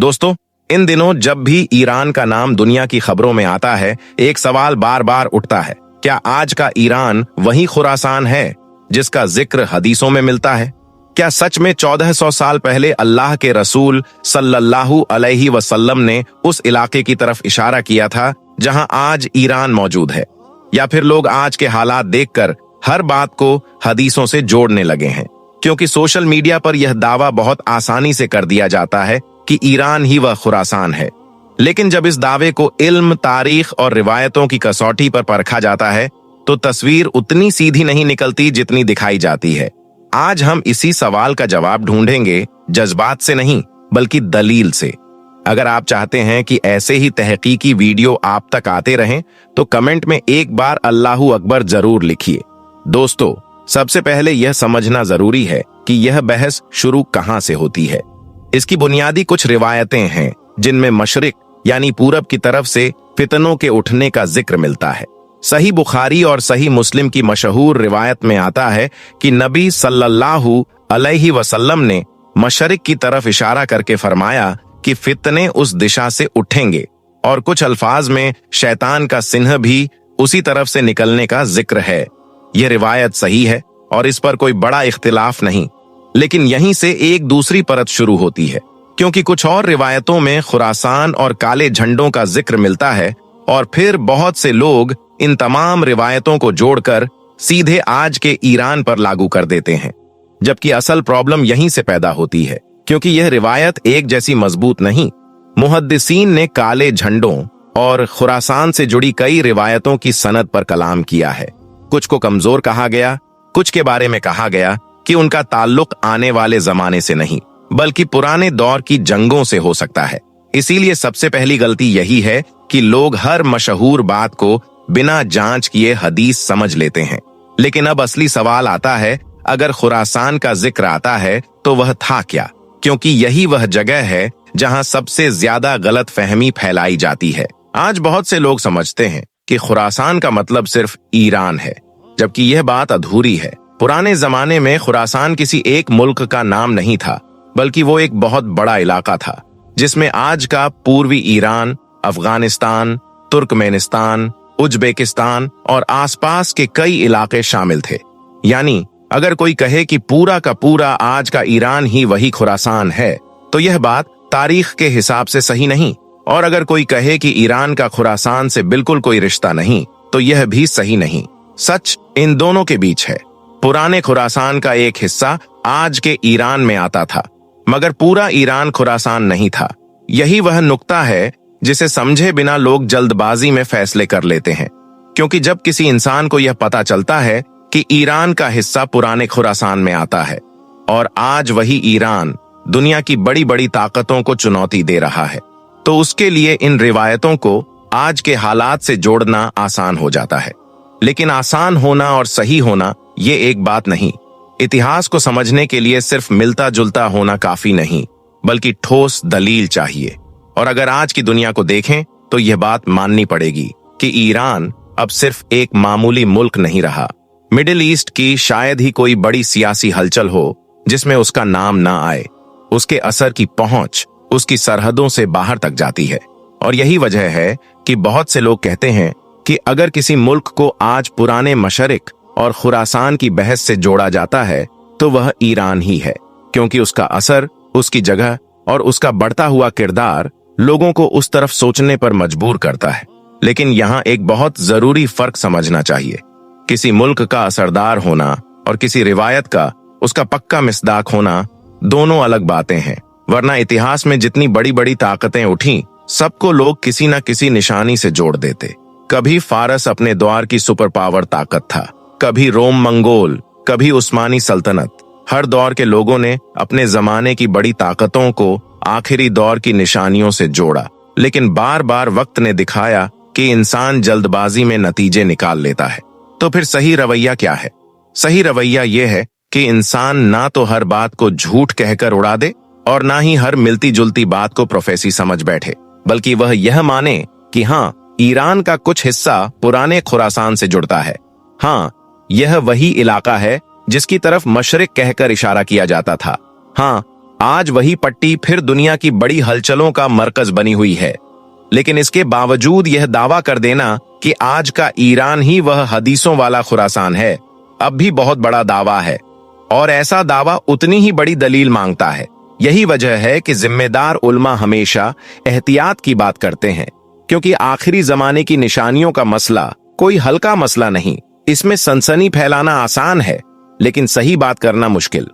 दोस्तों, इन दिनों जब भी ईरान का नाम दुनिया की खबरों में आता है, एक सवाल बार बार उठता है। क्या आज का ईरान वही खुरासान है जिसका जिक्र हदीसों में मिलता है? क्या सच में 1400 साल पहले अल्लाह के रसूल सल्लल्लाहु अलैहि वसल्लम ने उस इलाके की तरफ इशारा किया था जहां आज ईरान मौजूद है? या फिर लोग आज के हालात देखकर हर बात को हदीसों से जोड़ने लगे हैं? क्योंकि सोशल मीडिया पर यह दावा बहुत आसानी से कर दिया जाता है कि ईरान ही वह खुरासान है। लेकिन जब इस दावे को इल्म, तारीख और रिवायतों की कसौटी पर परखा जाता है तो तस्वीर उतनी सीधी नहीं निकलती जितनी दिखाई जाती है। आज हम इसी सवाल का जवाब ढूंढेंगे, जज्बात से नहीं बल्कि दलील से। अगर आप चाहते हैं कि ऐसे ही तहकीकी वीडियो आप तक आते रहें तो कमेंट में एक बार अल्लाहू अकबर जरूर लिखिए। दोस्तों, सबसे पहले यह समझना जरूरी है कि यह बहस शुरू कहां से होती है। इसकी बुनियादी कुछ रिवायतें हैं जिनमें मशरिक यानी पूरब की तरफ से फितनों के उठने का जिक्र मिलता है। सही बुखारी और सही मुस्लिम की मशहूर रिवायत में आता है कि नबी सल्लल्लाहु अलैहि वसल्लम ने मशरिक की तरफ इशारा करके फरमाया कि फितने उस दिशा से उठेंगे, और कुछ अल्फाज में शैतान का सिंह भी उसी तरफ से निकलने का जिक्र है। यह रिवायत सही है और इस पर कोई बड़ा इख्तिलाफ नहीं, लेकिन यहीं से एक दूसरी परत शुरू होती है, क्योंकि कुछ और रिवायतों में खुरासान और काले झंडों का जिक्र मिलता है और फिर बहुत से लोग इन तमाम रिवायतों को जोड़कर सीधे आज के ईरान पर लागू कर देते हैं। जबकि असल प्रॉब्लम यहीं से पैदा होती है, क्योंकि यह रिवायत एक जैसी मजबूत नहीं। मुहद्दिसीन ने काले झंडों और खुरासान से जुड़ी कई रिवायतों की सनद पर कलाम किया है। कुछ को कमजोर कहा गया, कुछ के बारे में कहा गया कि उनका ताल्लुक आने वाले जमाने से नहीं बल्कि पुराने दौर की जंगों से हो सकता है। इसीलिए सबसे पहली गलती यही है कि लोग हर मशहूर बात को बिना जांच किए हदीस समझ लेते हैं। लेकिन अब असली सवाल आता है, अगर खुरासान का जिक्र आता है तो वह था क्या? क्योंकि यही वह जगह है जहां सबसे ज्यादा गलत फहमी फैलाई जाती है। आज बहुत से लोग समझते हैं कि खुरासान का मतलब सिर्फ ईरान है, जबकि यह बात अधूरी है। पुराने जमाने में खुरासान किसी एक मुल्क का नाम नहीं था, बल्कि वो एक बहुत बड़ा इलाका था जिसमें आज का पूर्वी ईरान, अफगानिस्तान, तुर्कमेनिस्तान, उज्बेकिस्तान और आसपास के कई इलाके शामिल थे। यानी अगर कोई कहे कि पूरा का पूरा आज का ईरान ही वही खुरासान है तो यह बात तारीख के हिसाब से सही नहीं, और अगर कोई कहे कि ईरान का खुरासान से बिल्कुल कोई रिश्ता नहीं तो यह भी सही नहीं। सच इन दोनों के बीच है। पुराने खुरासान का एक हिस्सा आज के ईरान में आता था, मगर पूरा ईरान खुरासान नहीं था। यही वह नुक्ता है जिसे समझे बिना लोग जल्दबाजी में फैसले कर लेते हैं, क्योंकि जब किसी इंसान को यह पता चलता है कि ईरान का हिस्सा पुराने खुरासान में आता है और आज वही ईरान दुनिया की बड़ी बड़ी ताकतों को चुनौती दे रहा है, तो उसके लिए इन रिवायतों को आज के हालात से जोड़ना आसान हो जाता है। लेकिन आसान होना और सही होना ये एक बात नहीं। इतिहास को समझने के लिए सिर्फ मिलता जुलता होना काफी नहीं, बल्कि ठोस दलील चाहिए। और अगर आज की दुनिया को देखें तो यह बात माननी पड़ेगी कि ईरान अब सिर्फ एक मामूली मुल्क नहीं रहा। मिडिल ईस्ट की शायद ही कोई बड़ी सियासी हलचल हो जिसमें उसका नाम ना आए। उसके असर की पहुंच उसकी सरहदों से बाहर तक जाती है, और यही वजह है कि बहुत से लोग कहते हैं कि अगर किसी मुल्क को आज पुराने मशरिक और खुरासान की बहस से जोड़ा जाता है तो वह ईरान ही है, क्योंकि उसका असर, उसकी जगह और उसका बढ़ता हुआ किरदार लोगों को उस तरफ सोचने पर मजबूर करता है। लेकिन यहाँ एक बहुत जरूरी फर्क समझना चाहिए। किसी मुल्क का असरदार होना और किसी रिवायत का उसका पक्का मिसदाक होना दोनों अलग बातें हैं। वरना इतिहास में जितनी बड़ी बड़ी ताकतें उठी, सबको लोग किसी न किसी निशानी से जोड़ देते। कभी फारस अपने द्वार की सुपर पावर ताकत था, कभी रोम मंगोल, कभी उस्मानी सल्तनत। हर दौर के लोगों ने अपने जमाने की बड़ी ताकतों को आखिरी दौर की निशानियों से जोड़ा, लेकिन बार बार वक्त ने दिखाया कि इंसान जल्दबाजी में नतीजे निकाल लेता है। तो फिर सही रवैया क्या है? सही रवैया यह है कि इंसान ना तो हर बात को झूठ कहकर उड़ा दे और ना ही हर मिलती जुलती बात को प्रोफेसी समझ बैठे, बल्कि वह यह माने कि हाँ, ईरान का कुछ हिस्सा पुराने खुरासान से जुड़ता है। हाँ, यह वही इलाका है जिसकी तरफ मशरिक कहकर इशारा किया जाता था। हाँ, आज वही पट्टी फिर दुनिया की बड़ी हलचलों का मरकज बनी हुई है। लेकिन इसके बावजूद यह दावा कर देना कि आज का ईरान ही वह हदीसों वाला खुरासान है, अब भी बहुत बड़ा दावा है, और ऐसा दावा उतनी ही बड़ी दलील मांगता है। यही वजह है कि जिम्मेदार उल्मा हमेशा एहतियात की बात करते हैं, क्योंकि आखिरी जमाने की निशानियों का मसला कोई हल्का मसला नहीं। इसमें सनसनी फैलाना आसान है, लेकिन सही बात करना मुश्किल।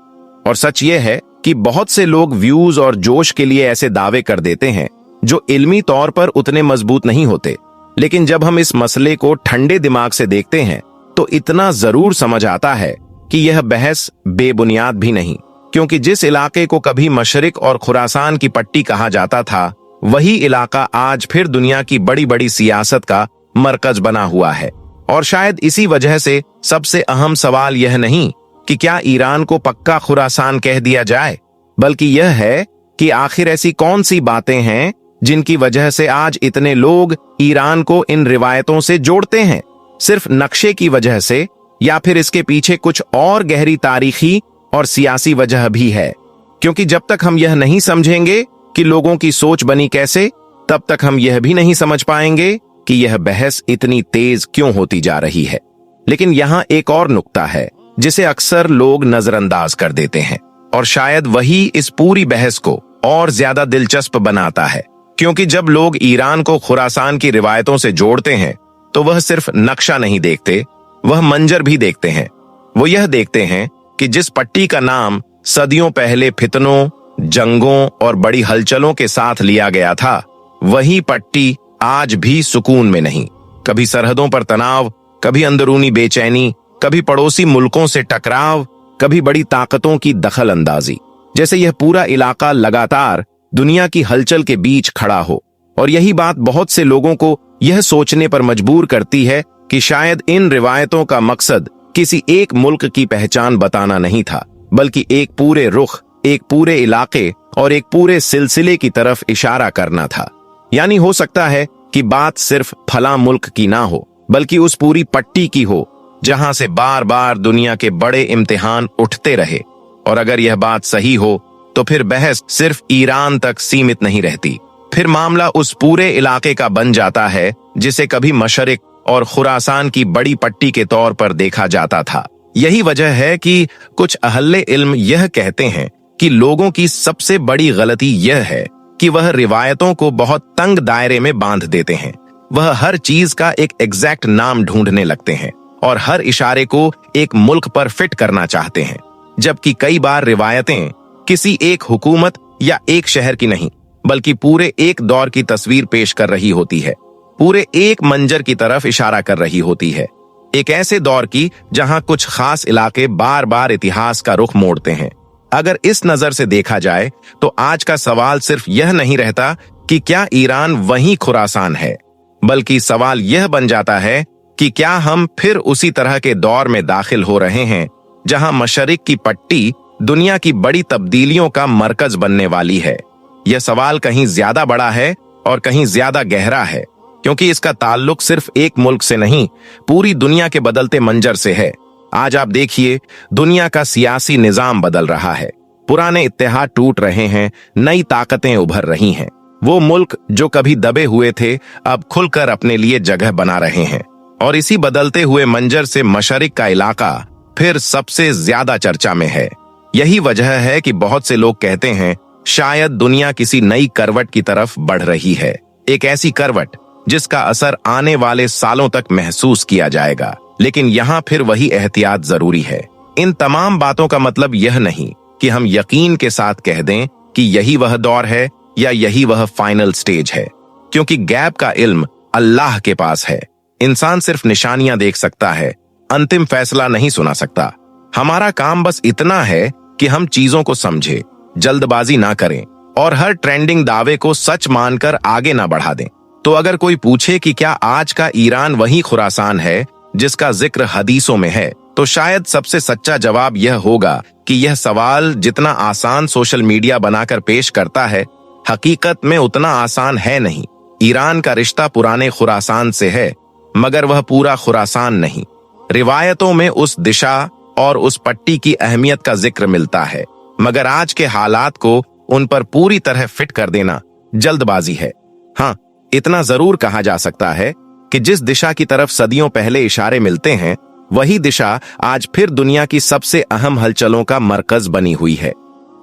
और सच यह है कि बहुत से लोग व्यूज और जोश के लिए ऐसे दावे कर देते हैं जो इल्मी तौर पर उतने मजबूत नहीं होते। लेकिन जब हम इस मसले को ठंडे दिमाग से देखते हैं तो इतना जरूर समझ आता है कि यह बहस बेबुनियाद भी नहीं, क्योंकि जिस इलाके को कभी मशरिक और खुरासान की पट्टी कहा जाता था, वही इलाका आज फिर दुनिया की बड़ी बड़ी सियासत का मरकज बना हुआ है। और शायद इसी वजह से सबसे अहम सवाल यह नहीं कि क्या ईरान को पक्का खुरासान कह दिया जाए, बल्कि यह है कि आखिर ऐसी कौन सी बातें हैं जिनकी वजह से आज इतने लोग ईरान को इन रिवायतों से जोड़ते हैं। सिर्फ नक्शे की वजह से, या फिर इसके पीछे कुछ और गहरी तारीखी और सियासी वजह भी है? क्योंकि जब तक हम यह नहीं समझेंगे कि लोगों की सोच बनी कैसे, तब तक हम यह भी नहीं समझ पाएंगे कि यह बहस इतनी तेज क्यों होती जा रही है। लेकिन यहाँ एक और नुक्ता है जिसे अक्सर लोग नजरअंदाज कर देते हैं, और शायद वही इस पूरी बहस को और ज्यादा दिलचस्प बनाता है। क्योंकि जब लोग ईरान को खुरासान की रिवायतों से जोड़ते हैं तो वह सिर्फ नक्शा नहीं देखते, वह मंजर भी देखते हैं। वो यह देखते हैं कि जिस पट्टी का नाम सदियों पहले फितनों, जंगों और बड़ी हलचलों के साथ लिया गया था, वही पट्टी आज भी सुकून में नहीं। कभी सरहदों पर तनाव, कभी अंदरूनी बेचैनी, कभी पड़ोसी मुल्कों से टकराव, कभी बड़ी ताकतों की दखल अंदाजी, जैसे यह पूरा इलाका लगातार दुनिया की हलचल के बीच खड़ा हो। और यही बात बहुत से लोगों को यह सोचने पर मजबूर करती है कि शायद इन रिवायतों का मकसद किसी एक मुल्क की पहचान बताना नहीं था, बल्कि एक पूरे रुख, एक पूरे इलाके और एक पूरे सिलसिले की तरफ इशारा करना था। यानी हो सकता है कि बात सिर्फ फला मुल्क की ना हो, बल्कि उस पूरी पट्टी की हो जहां से बार बार दुनिया के बड़े इम्तिहान उठते रहे। और अगर यह बात सही हो तो फिर बहस सिर्फ ईरान तक सीमित नहीं रहती, फिर मामला उस पूरे इलाके का बन जाता है जिसे कभी मशरिक और खुरासान की बड़ी पट्टी के तौर पर देखा जाता था। यही वजह है कि कुछ अहले इल्म यह कहते हैं कि लोगों की सबसे बड़ी गलती यह है कि वह रिवायतों को बहुत तंग दायरे में बांध देते हैं। वह हर चीज का एक एग्जैक्ट नाम ढूंढने लगते हैं और हर इशारे को एक मुल्क पर फिट करना चाहते हैं, जबकि कई बार रिवायतें किसी एक हुकूमत या एक शहर की नहीं, बल्कि पूरे एक दौर की तस्वीर पेश कर रही होती है, पूरे एक मंजर की तरफ इशारा कर रही होती है, एक ऐसे दौर की जहां कुछ खास इलाके बार बार इतिहास का रुख मोड़ते हैं। अगर इस नजर से देखा जाए तो आज का सवाल सिर्फ यह नहीं रहता कि क्या ईरान वही खुरासान है, बल्कि सवाल यह बन जाता है कि क्या हम फिर उसी तरह के दौर में दाखिल हो रहे हैं जहां मशरिक की पट्टी दुनिया की बड़ी तब्दीलियों का मरकज बनने वाली है। यह सवाल कहीं ज्यादा बड़ा है और कहीं ज्यादा गहरा है, क्योंकि इसका ताल्लुक सिर्फ एक मुल्क से नहीं, पूरी दुनिया के बदलते मंजर से है। आज आप देखिए, दुनिया का सियासी निजाम बदल रहा है, पुराने इत्तेहाद टूट रहे हैं, नई ताकतें उभर रही हैं। वो मुल्क जो कभी दबे हुए थे अब खुलकर अपने लिए जगह बना रहे हैं, और इसी बदलते हुए मंजर से मशरिक का इलाका फिर सबसे ज्यादा चर्चा में है। यही वजह है कि बहुत से लोग कहते हैं शायद दुनिया किसी नई करवट की तरफ बढ़ रही है, एक ऐसी करवट जिसका असर आने वाले सालों तक महसूस किया जाएगा। लेकिन यहाँ फिर वही एहतियात जरूरी है। इन तमाम बातों का मतलब यह नहीं कि हम यकीन के साथ कह दें कि यही वह दौर है या यही वह फाइनल स्टेज है, क्योंकि गैप का इल्म अल्लाह के पास है। इंसान सिर्फ निशानियां देख सकता है, अंतिम फैसला नहीं सुना सकता। हमारा काम बस इतना है कि हम चीजों को समझे, जल्दबाजी ना करें और हर ट्रेंडिंग दावे को सच मानकर आगे ना बढ़ा दें। तो अगर कोई पूछे कि क्या आज का ईरान वही खुरासान है जिसका जिक्र हदीसों में है, तो शायद सबसे सच्चा जवाब यह होगा कि यह सवाल जितना आसान सोशल मीडिया बनाकर पेश करता है, हकीकत में उतना आसान है नहीं। ईरान का रिश्ता पुराने खुरासान से है, मगर वह पूरा खुरासान नहीं। रिवायतों में उस दिशा और उस पट्टी की अहमियत का जिक्र मिलता है, मगर आज के हालात को उन पर पूरी तरह फिट कर देना जल्दबाजी है। हाँ, इतना जरूर कहा जा सकता है कि जिस दिशा की तरफ सदियों पहले इशारे मिलते हैं, वही दिशा आज फिर दुनिया की सबसे अहम हलचलों का मरकज बनी हुई है।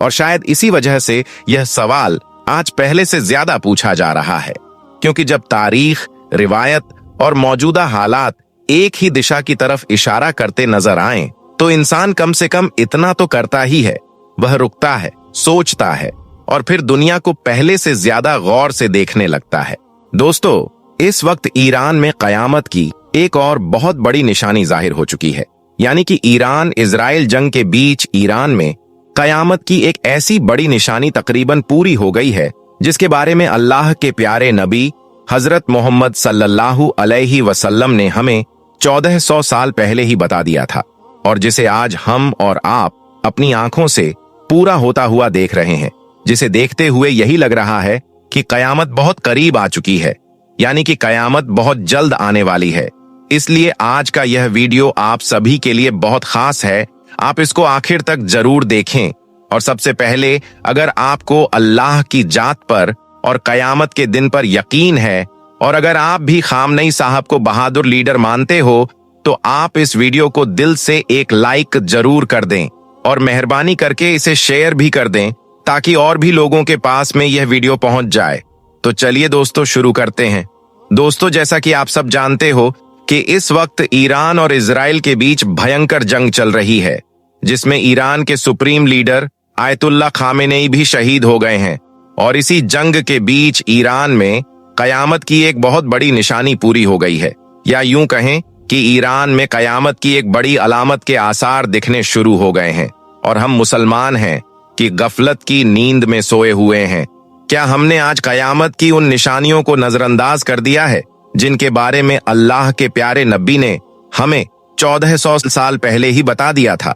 और शायद इसी वजह से यह सवाल आज पहले से ज्यादा पूछा जा रहा है, क्योंकि जब तारीख, रिवायत और मौजूदा हालात एक ही दिशा की तरफ इशारा करते नजर आएं, तो इंसान कम से कम इतना तो करता ही है, वह रुकता है, सोचता है और फिर दुनिया को पहले से ज्यादा गौर से देखने लगता है। दोस्तों, इस वक्त ईरान में कयामत की एक और बहुत बड़ी निशानी जाहिर हो चुकी है, यानी कि ईरान इजराइल जंग के बीच ईरान में कयामत की एक ऐसी बड़ी निशानी तकरीबन पूरी हो गई है, जिसके बारे में अल्लाह के प्यारे नबी हजरत मोहम्मद सल्लल्लाहु अलैहि वसल्लम ने हमें 1400 साल पहले ही बता दिया था, और जिसे आज हम और आप अपनी आंखों से पूरा होता हुआ देख रहे हैं, जिसे देखते हुए यही लग रहा है कि कयामत बहुत करीब आ चुकी है, यानी कि कयामत बहुत जल्द आने वाली है। इसलिए आज का यह वीडियो आप सभी के लिए बहुत खास है, आप इसको आखिर तक जरूर देखें। और सबसे पहले, अगर आपको अल्लाह की जात पर और कयामत के दिन पर यकीन है, और अगर आप भी खामनई साहब को बहादुर लीडर मानते हो, तो आप इस वीडियो को दिल से एक लाइक जरूर कर दें और मेहरबानी करके इसे शेयर भी कर दें, ताकि और भी लोगों के पास में यह वीडियो पहुंच जाए। तो चलिए दोस्तों, शुरू करते हैं। दोस्तों, जैसा कि आप सब जानते हो कि इस वक्त ईरान और इजराइल के बीच भयंकर जंग चल रही है, जिसमें ईरान के सुप्रीम लीडर आयतुल्लाह खामेनेई भी शहीद हो गए हैं। और इसी जंग के बीच ईरान में कयामत की एक बहुत बड़ी निशानी पूरी हो गई है, या यूं कहें कि ईरान में कयामत की एक बड़ी अलामत के आसार दिखने शुरू हो गए हैं। और हम मुसलमान हैं कि गफलत की नींद में सोए हुए हैं। क्या हमने आज कयामत की उन निशानियों को नजरअंदाज कर दिया है, जिनके बारे में अल्लाह के प्यारे नबी ने हमें 1400 साल पहले ही बता दिया था?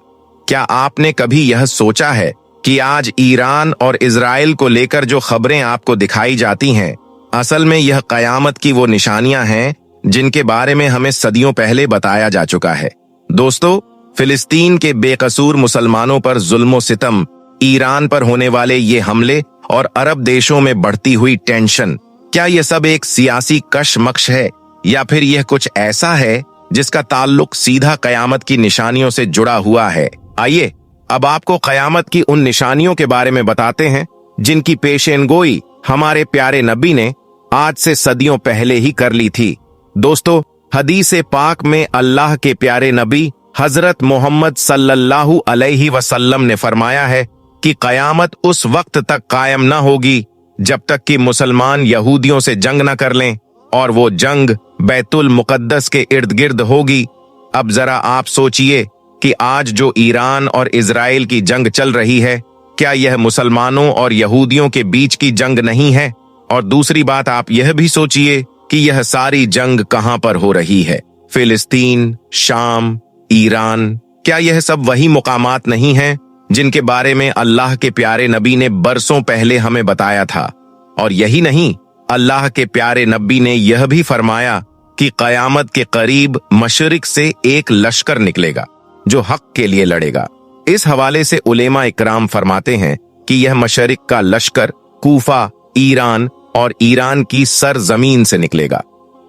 क्या आपने कभी यह सोचा है कि आज ईरान और इजराइल को लेकर जो खबरें आपको दिखाई जाती हैं, असल में यह कयामत की वो निशानियां हैं जिनके बारे में हमें सदियों पहले बताया जा चुका है? दोस्तों, फिलिस्तीन के बेकसूर मुसलमानों पर जुल्म सितम, ईरान पर होने वाले ये हमले और अरब देशों में बढ़ती हुई टेंशन, क्या यह सब एक सियासी कशमकश है, या फिर यह कुछ ऐसा है जिसका ताल्लुक सीधा कयामत की निशानियों से जुड़ा हुआ है? आइए अब आपको कयामत की उन निशानियों के बारे में बताते हैं जिनकी पेशेनगोई हमारे प्यारे नबी ने आज से सदियों पहले ही कर ली थी। दोस्तों, हदीस पाक में अल्लाह के प्यारे नबी हजरत मोहम्मद सल्लल्लाहु अलैहि वसल्लम ने फरमाया है कि कयामत उस वक्त तक कायम न होगी जब तक कि मुसलमान यहूदियों से जंग न कर लें, और वो जंग बैतुल मुकद्दस के इर्द गिर्द होगी। अब जरा आप सोचिए कि आज जो ईरान और इजराइल की जंग चल रही है, क्या यह मुसलमानों और यहूदियों के बीच की जंग नहीं है? और दूसरी बात, आप यह भी सोचिए कि यह सारी जंग कहां पर हो रही है? फिलिस्तीन, शाम, ईरान, क्या यह सब वही मुकामात नहीं हैं जिनके बारे में अल्लाह के प्यारे नबी ने बरसों पहले हमें बताया था? और यही नहीं, अल्लाह के प्यारे नबी ने यह भी फरमाया कि कयामत के करीब मशरिक से एक लश्कर निकलेगा जो हक के लिए लड़ेगा। इस हवाले से उलेमा इकराम फरमाते हैं कि यह मशरिक का लश्कर कूफा, ईरान और ईरान की सरजमीन से निकलेगा।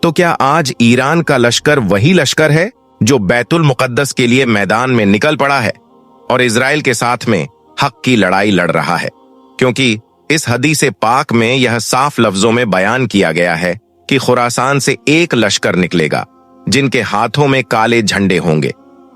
तो क्या आज ईरान का लश्कर वही लश्कर है जो बैतुल मुकद्दस के लिए मैदान में निकल पड़ा है और इजराइल के साथ में हक की लड़ाई लड़ रहा है? क्योंकि इस हदीस पाक में यह साफ लफ्जों में बयान किया गया है कि खुरासान से एक लश्कर निकलेगा जिनके हाथों में काले झंडे होंगे,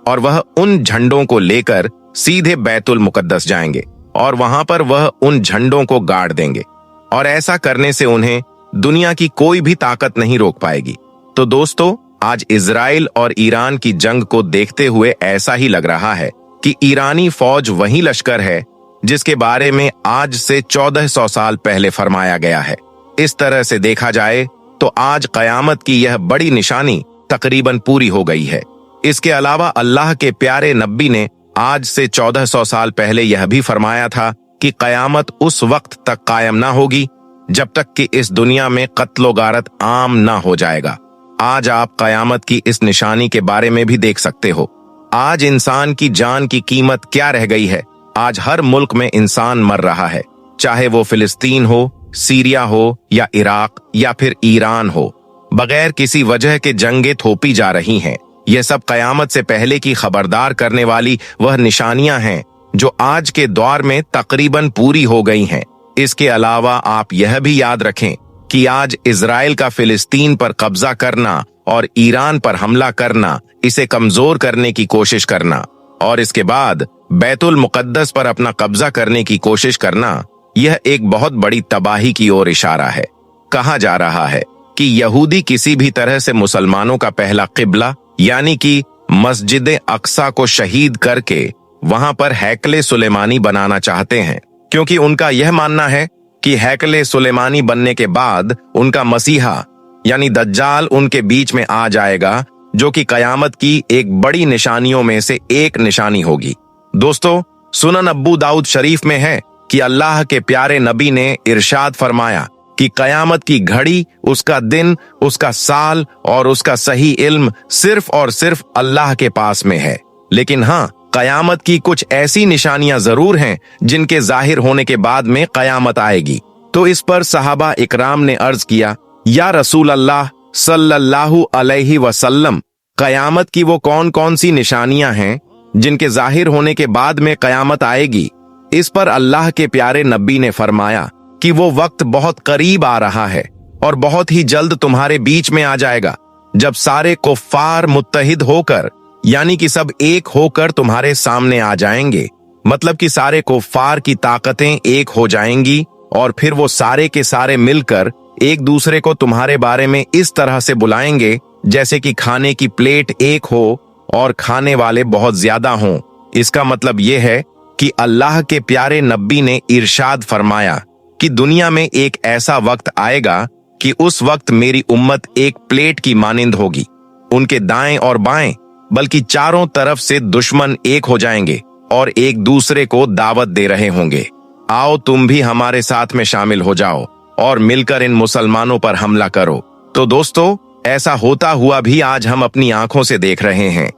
और वह उन झंडों को लेकर सीधे बैतुल मुकद्दस जाएंगे और वहां पर वह उन झंडों को गाड़ देंगे, और ऐसा करने से उन्हें दुनिया की कोई भी ताकत नहीं रोक पाएगी। तो दोस्तों, आज इजराइल और ईरान की जंग को देखते हुए ऐसा ही लग रहा है कि ईरानी फौज वही लश्कर है जिसके बारे में आज से 1400 साल पहले फरमाया गया है। इस तरह से देखा जाए तो आज कयामत की यह बड़ी निशानी तकरीबन पूरी हो गई है। इसके अलावा अल्लाह के प्यारे नबी ने आज से 1400 साल पहले यह भी फरमाया था कि कयामत उस वक्त तक कायम ना होगी जब तक कि इस दुनिया में कत्लो गारत आम ना हो जाएगा। आज आप कयामत की इस निशानी के बारे में भी देख सकते हो। आज इंसान की जान की कीमत क्या रह गई है? आज हर मुल्क में इंसान मर रहा है, चाहे वो फिलिस्तीन हो, सीरिया हो या इराक या फिर ईरान हो। बगैर किसी वजह के जंगें थोपी जा रही हैं। ये सब कयामत से पहले की खबरदार करने वाली वह निशानियां हैं जो आज के दौर में तकरीबन पूरी हो गई हैं। इसके अलावा आप यह भी याद रखें कि आज इजराइल का फिलिस्तीन पर कब्जा करना और ईरान पर हमला करना, इसे कमजोर करने की कोशिश करना और इसके बाद बैतुल मुकद्दस पर अपना कब्जा करने की कोशिश करना, यह एक बहुत बड़ी तबाही की ओर इशारा है। कहा जा रहा है कि यहूदी किसी भी तरह से मुसलमानों का पहला किबला यानी कि मस्जिद अक्सा को शहीद करके वहां पर हैकले सुलेमानी बनाना चाहते हैं, क्योंकि उनका यह मानना है कि हैकले सुलेमानी बनने के बाद उनका मसीहा यानी दज्जाल उनके बीच में आ जाएगा, जो कि कयामत की एक बड़ी निशानियों में से एक निशानी होगी। दोस्तों, सुनन अब्बू दाऊद शरीफ में है कि अल्लाह के प्यारे नबी ने इरशाद फरमाया कि कयामत की घड़ी, उसका दिन, उसका साल और उसका सही इल्म सिर्फ और सिर्फ अल्लाह के पास में है। लेकिन हाँ, कयामत की कुछ ऐसी निशानियां जरूर हैं जिनके जाहिर होने के बाद में कयामत आएगी। तो इस पर सहाबा इकराम ने अर्ज किया, या रसूल अल्लाह सल्लल्लाहु अलैहि वसल्लम, कयामत की वो कौन कौन सी निशानियां हैं जिनके जाहिर होने के बाद में कयामत आएगी? इस पर अल्लाह के प्यारे नबी ने फरमाया कि वो वक्त बहुत करीब आ रहा है और बहुत ही जल्द तुम्हारे बीच में आ जाएगा, जब सारे कुफ्फार मुत्तहिद होकर यानी कि सब एक होकर तुम्हारे सामने आ जाएंगे। मतलब कि सारे कुफ्फार की ताकतें एक हो जाएंगी और फिर वो सारे के सारे मिलकर एक दूसरे को तुम्हारे बारे में इस तरह से बुलाएंगे जैसे कि खाने की प्लेट एक हो और खाने वाले बहुत ज्यादा हों। इसका मतलब यह है कि अल्लाह के प्यारे नबी ने इरशाद फरमाया कि दुनिया में एक ऐसा वक्त आएगा कि उस वक्त मेरी उम्मत एक प्लेट की मानिंद होगी। उनके दाएं और बाएं बल्कि चारों तरफ से दुश्मन एक हो जाएंगे और एक दूसरे को दावत दे रहे होंगे, आओ तुम भी हमारे साथ में शामिल हो जाओ और मिलकर इन मुसलमानों पर हमला करो। तो दोस्तों, ऐसा होता हुआ भी आज हम अपनी आंखों से देख रहे हैं।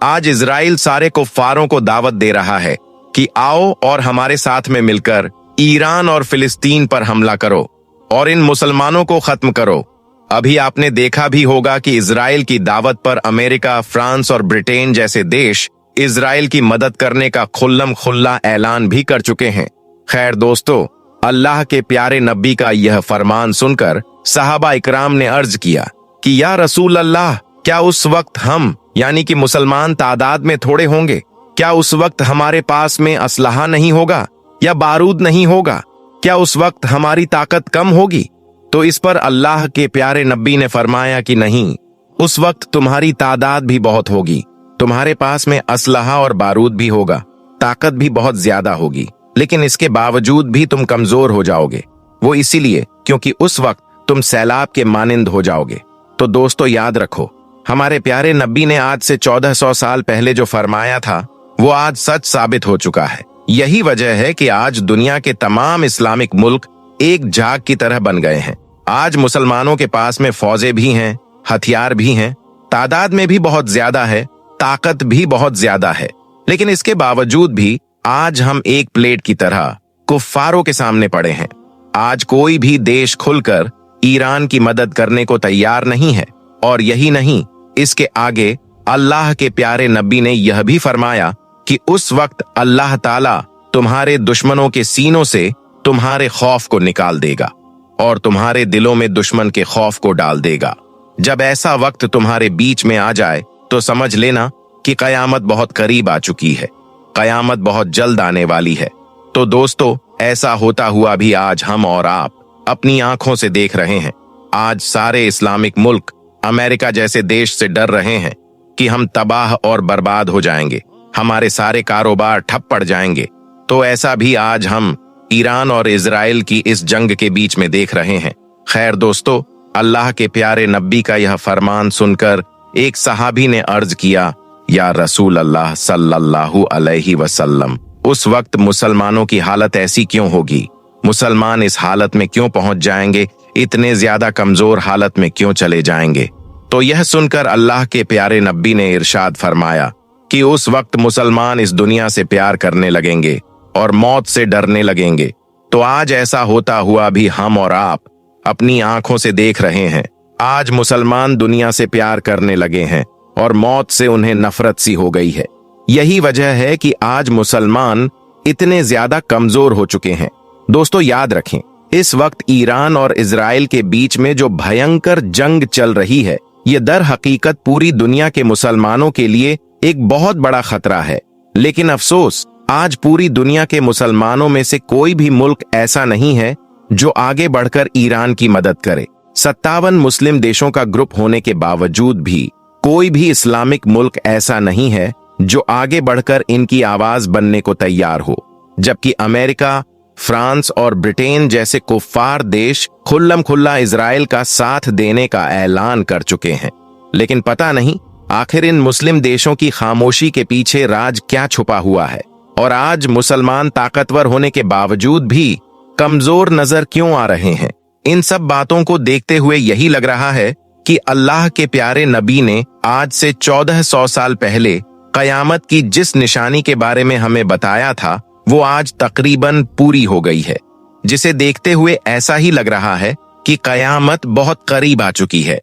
आज इजराइल सारे कुफ्फारों को दावत दे रहा है कि आओ और हमारे साथ में मिलकर ईरान और फिलिस्तीन पर हमला करो और इन मुसलमानों को खत्म करो। अभी आपने देखा भी होगा कि इजराइल की दावत पर अमेरिका, फ्रांस और ब्रिटेन जैसे देश इजराइल की मदद करने का खुल्लम खुल्ला ऐलान भी कर चुके हैं। खैर दोस्तों, अल्लाह के प्यारे नबी का यह फरमान सुनकर सहाबा इकराम ने अर्ज किया कि या रसूल अल्लाह, क्या उस वक्त हम यानी कि मुसलमान तादाद में थोड़े होंगे? क्या उस वक्त हमारे पास में असलहा नहीं होगा या बारूद नहीं होगा? क्या उस वक्त हमारी ताकत कम होगी? तो इस पर अल्लाह के प्यारे नबी ने फरमाया कि नहीं, उस वक्त तुम्हारी तादाद भी बहुत होगी, तुम्हारे पास में असलहा और बारूद भी होगा, ताकत भी बहुत ज्यादा होगी, लेकिन इसके बावजूद भी तुम कमजोर हो जाओगे। वो इसीलिए क्योंकि उस वक्त तुम सैलाब के मानिंद हो जाओगे। तो दोस्तों, याद रखो, हमारे प्यारे नबी ने आज से 1400 साल पहले जो फरमाया था वो आज सच साबित हो चुका है। यही वजह है कि आज दुनिया के तमाम इस्लामिक मुल्क एक झाग की तरह बन गए हैं। आज मुसलमानों के पास में फौजें भी हैं, हथियार भी हैं, तादाद में भी बहुत ज्यादा है, ताकत भी बहुत ज्यादा है, लेकिन इसके बावजूद भी आज हम एक प्लेट की तरह कुफ्फारों के सामने पड़े हैं। आज कोई भी देश खुलकर ईरान की मदद करने को तैयार नहीं है। और यही नहीं, इसके आगे अल्लाह के प्यारे नबी ने यह भी फरमाया कि उस वक्त अल्लाह ताला तुम्हारे दुश्मनों के सीनों से तुम्हारे खौफ को निकाल देगा और तुम्हारे दिलों में दुश्मन के खौफ को डाल देगा। जब ऐसा वक्त तुम्हारे बीच में आ जाए तो समझ लेना कि कयामत बहुत करीब आ चुकी है, कयामत बहुत जल्द आने वाली है। तो दोस्तों, ऐसा होता हुआ भी आज हम और आप अपनी आंखों से देख रहे हैं। आज सारे इस्लामिक मुल्क अमेरिका जैसे देश से डर रहे हैं कि हम तबाह और बर्बाद हो जाएंगे, हमारे सारे कारोबार ठप पड़ जाएंगे। तो ऐसा भी आज हम ईरान और इजराइल की इस जंग के बीच में देख रहे हैं। खैर दोस्तों, अल्लाह के प्यारे नबी का यह फरमान सुनकर एक सहाबी ने अर्ज किया, या रसूल अल्लाह सल्लल्लाहु अलैहि वसल्लम, उस वक्त मुसलमानों की हालत ऐसी क्यों होगी? मुसलमान इस हालत में क्यों पहुंच जाएंगे? इतने ज्यादा कमजोर हालत में क्यों चले जाएंगे? तो यह सुनकर अल्लाह के प्यारे नबी ने इरशाद फरमाया कि उस वक्त मुसलमान इस दुनिया से प्यार करने लगेंगे और मौत से डरने लगेंगे। तो आज ऐसा होता हुआ भी हम और आप अपनी आंखों से देख रहे हैं। आज मुसलमान दुनिया से प्यार करने लगे हैं और मौत से उन्हें नफरत सी हो गई है। यही वजह है कि आज मुसलमान इतने ज्यादा कमजोर हो चुके हैं। दोस्तों याद रखें, इस वक्त ईरान और इजराइल के बीच में जो भयंकर जंग चल रही है, ये दर हकीकत पूरी दुनिया के मुसलमानों के लिए एक बहुत बड़ा खतरा है। लेकिन अफसोस, आज पूरी दुनिया के मुसलमानों में से कोई भी मुल्क ऐसा नहीं है जो आगे बढ़कर ईरान की मदद करे। 57 मुस्लिम देशों का ग्रुप होने के बावजूद भी कोई भी इस्लामिक मुल्क ऐसा नहीं है जो आगे बढ़कर इनकी आवाज बनने को तैयार हो, जबकि अमेरिका, फ्रांस और ब्रिटेन जैसे कुफ्फार देश खुल्लम खुल्ला इजराइल का साथ देने का ऐलान कर चुके हैं। लेकिन पता नहीं आखिर इन मुस्लिम देशों की खामोशी के पीछे राज क्या छुपा हुआ है, और आज मुसलमान ताकतवर होने के बावजूद भी कमजोर नजर क्यों आ रहे हैं। इन सब बातों को देखते हुए यही लग रहा है कि अल्लाह के प्यारे नबी ने आज से 1400 साल पहले कयामत की जिस निशानी के बारे में हमें बताया था, वो आज तकरीबन पूरी हो गई है, जिसे देखते हुए ऐसा ही लग रहा है कि कयामत बहुत करीब आ चुकी है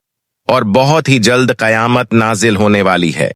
और बहुत ही जल्द कयामत नाजिल होने वाली है।